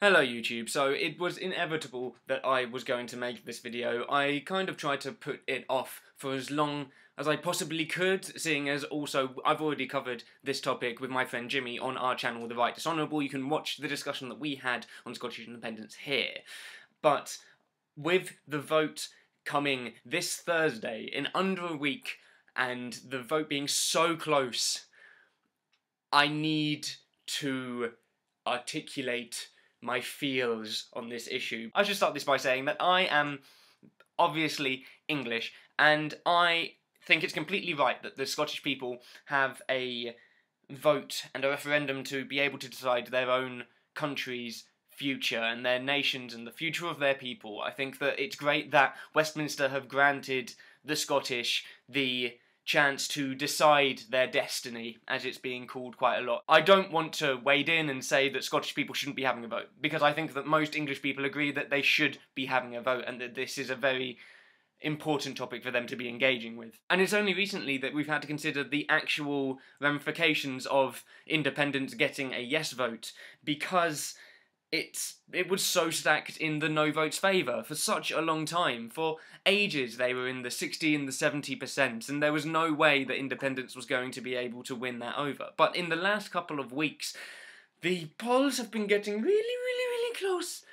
Hello YouTube, so it was inevitable that I was going to make this video. I kind of tried to put it off for as long as I possibly could, seeing as also I've already covered this topic with my friend Jimmy on our channel, The Right Dishonourable. You can watch the discussion that we had on Scottish independence here. But with the vote coming this Thursday, in under a week, and the vote being so close, I need to articulate my feels on this issue. I should start this by saying that I am obviously English, and I think it's completely right that the Scottish people have a vote and a referendum to be able to decide their own country's future and their nations and the future of their people. I think that it's great that Westminster have granted the Scottish the chance to decide their destiny, as it's being called quite a lot. I don't want to wade in and say that Scottish people shouldn't be having a vote, because I think that most English people agree that they should be having a vote and that this is a very important topic for them to be engaging with. And it's only recently that we've had to consider the actual ramifications of independents getting a yes vote, because it was so stacked in the no vote's favour for such a long time. For ages they were in the 60 and the 70%, and there was no way that independence was going to be able to win that over. But in the last couple of weeks, the polls have been getting really close,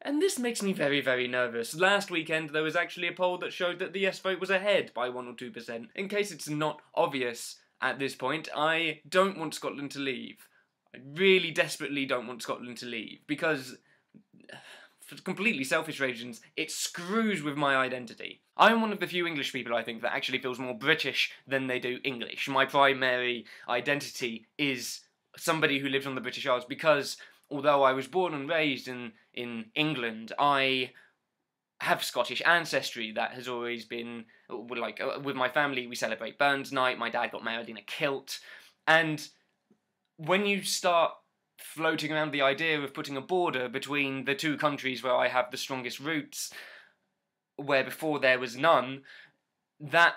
and this makes me very nervous. Last weekend there was actually a poll that showed that the yes vote was ahead by 1 or 2%. In case it's not obvious at this point, I don't want Scotland to leave. I really desperately don't want Scotland to leave, because, for completely selfish reasons, it screws with my identity. I'm one of the few English people, I think, that actually feels more British than they do English. My primary identity is somebody who lives on the British Isles, because although I was born and raised in England, I have Scottish ancestry that has always been, like, with my family we celebrate Burns Night, my dad got married in a kilt, and when you start floating around the idea of putting a border between the two countries where I have the strongest roots, where before there was none, that,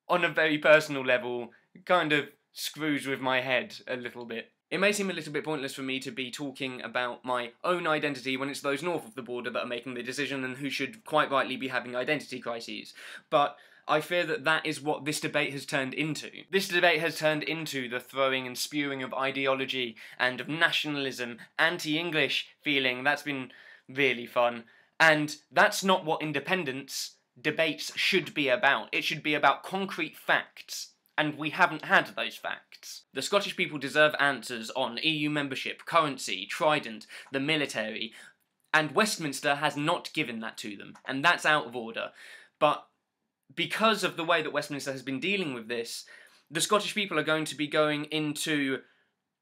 on a very personal level, kind of screws with my head a little bit. It may seem a little bit pointless for me to be talking about my own identity when it's those north of the border that are making the decision and who should quite rightly be having identity crises, but I fear that that is what this debate has turned into. This debate has turned into the throwing and spewing of ideology and of nationalism, anti-English feeling. That's been really fun. And that's not what independence debates should be about. It should be about concrete facts. And we haven't had those facts. The Scottish people deserve answers on EU membership, currency, Trident, the military, and Westminster has not given that to them. And that's out of order. But because of the way that Westminster has been dealing with this, the Scottish people are going to be going into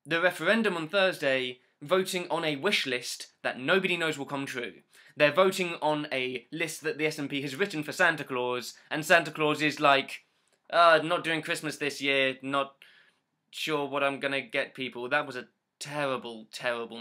the referendum on Thursday voting on a wish list that nobody knows will come true. They're voting on a list that the SNP has written for Santa Claus, and Santa Claus is like, not doing Christmas this year, not sure what I'm gonna get people. That was a terrible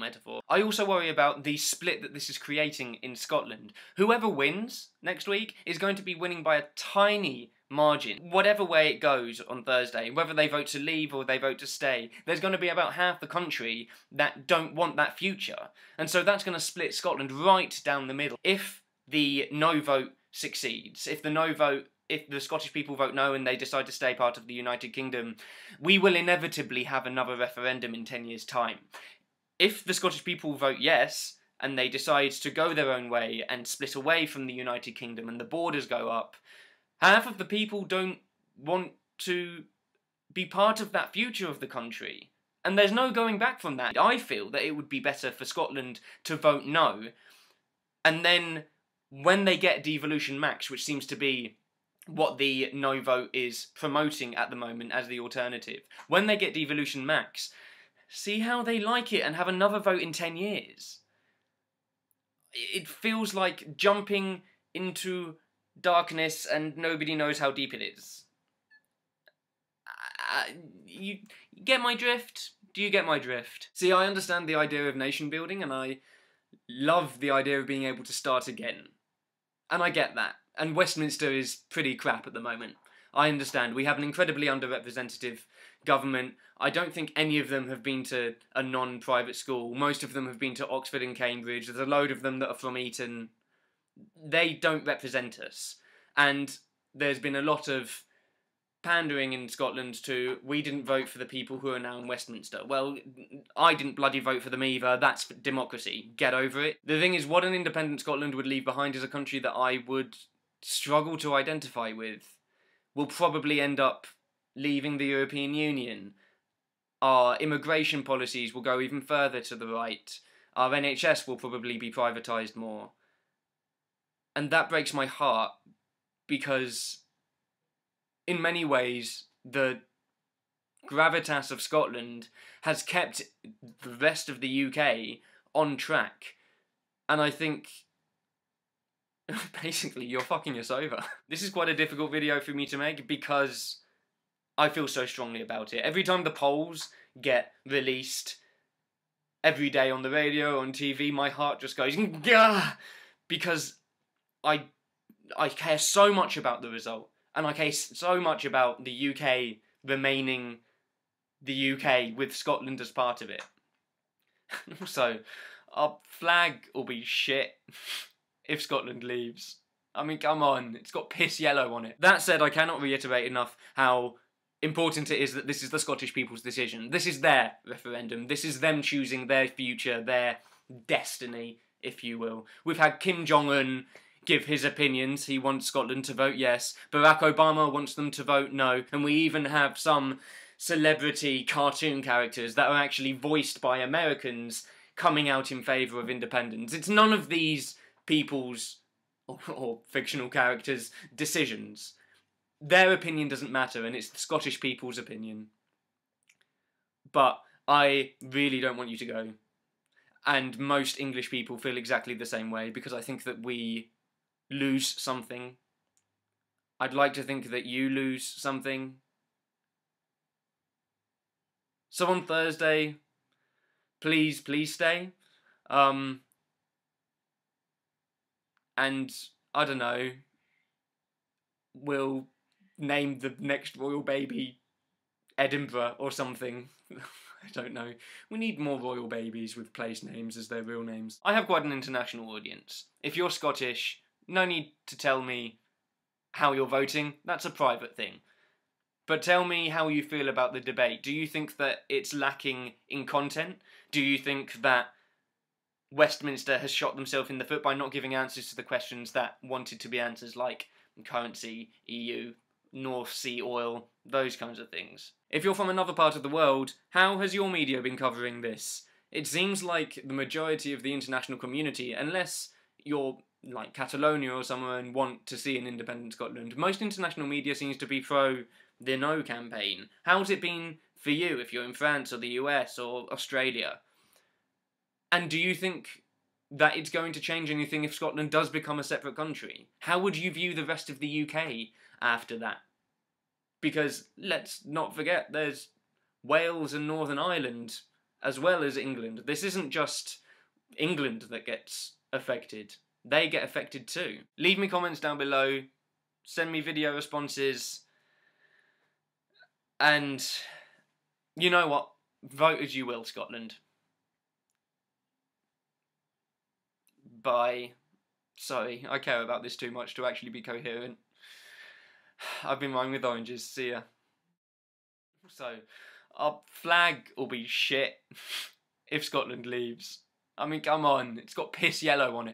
metaphor. I also worry about the split that this is creating in Scotland. Whoever wins next week is going to be winning by a tiny margin. Whatever way it goes on Thursday, whether they vote to leave or they vote to stay, there's going to be about half the country that don't want that future. And so that's going to split Scotland right down the middle. If the no vote succeeds, if the Scottish people vote no and they decide to stay part of the United Kingdom, we will inevitably have another referendum in 10 years' time. If the Scottish people vote yes, and they decide to go their own way and split away from the United Kingdom and the borders go up, half of the people don't want to be part of that future of the country. And there's no going back from that. I feel that it would be better for Scotland to vote no, and then when they get devolution max, which seems to be what the no vote is promoting at the moment as the alternative, when they get devolution max, see how they like it and have another vote in 10 years. It feels like jumping into darkness and nobody knows how deep it is. You get my drift? Do you get my drift? See, I understand the idea of nation building, and I love the idea of being able to start again. And I get that. And Westminster is pretty crap at the moment. I understand. We have an incredibly underrepresented government. I don't think any of them have been to a non-private school. Most of them have been to Oxford and Cambridge. There's a load of them that are from Eton. They don't represent us. And there's been a lot of pandering in Scotland to, we didn't vote for the people who are now in Westminster. Well, I didn't bloody vote for them either. That's democracy. Get over it. The thing is, what an independent Scotland would leave behind is a country that I would struggle to identify with. We'll probably end up leaving the European Union. Our immigration policies will go even further to the right. Our NHS will probably be privatised more. And that breaks my heart, because in many ways, the gravitas of Scotland has kept the rest of the UK on track. And I think, basically, you're fucking us over. This is quite a difficult video for me to make because I feel so strongly about it. Every time the polls get released, every day on the radio, on TV, my heart just goes, gah! Because I care so much about the result. And I care so much about the UK remaining the UK with Scotland as part of it. Also, our flag will be shit if Scotland leaves. I mean, come on, it's got piss yellow on it. That said, I cannot reiterate enough how important it is that this is the Scottish people's decision. This is their referendum. This is them choosing their future, their destiny, if you will. We've had Kim Jong-un give his opinions. He wants Scotland to vote yes. Barack Obama wants them to vote no. And we even have some celebrity cartoon characters that are actually voiced by Americans coming out in favour of independence. It's none of these people's, or fictional characters' decisions. Their opinion doesn't matter, and it's the Scottish people's opinion. But I really don't want you to go. And most English people feel exactly the same way, because I think that we lose something. I'd like to think that you lose something. So on Thursday, please stay. And I don't know, we'll name the next royal baby Edinburgh or something. I don't know. We need more royal babies with place names as their real names. I have quite an international audience. If you're Scottish, no need to tell me how you're voting. That's a private thing. But tell me how you feel about the debate. Do you think that it's lacking in content? Do you think that Westminster has shot themselves in the foot by not giving answers to the questions that wanted to be answers, like currency, EU, North Sea oil, those kinds of things? If you're from another part of the world, how has your media been covering this? It seems like the majority of the international community, unless you're like Catalonia or somewhere and want to see an independent Scotland, most international media seems to be pro the No campaign. How's it been for you if you're in France or the US or Australia? And do you think that it's going to change anything if Scotland does become a separate country? How would you view the rest of the UK after that? Because let's not forget, there's Wales and Northern Ireland as well as England. This isn't just England that gets affected. They get affected too. Leave me comments down below, send me video responses, and you know what? Vote as you will, Scotland. Bye. Sorry, I care about this too much to actually be coherent. I've been rhyming with oranges, see ya. So, our flag will be shit if Scotland leaves. I mean, come on, it's got piss yellow on it.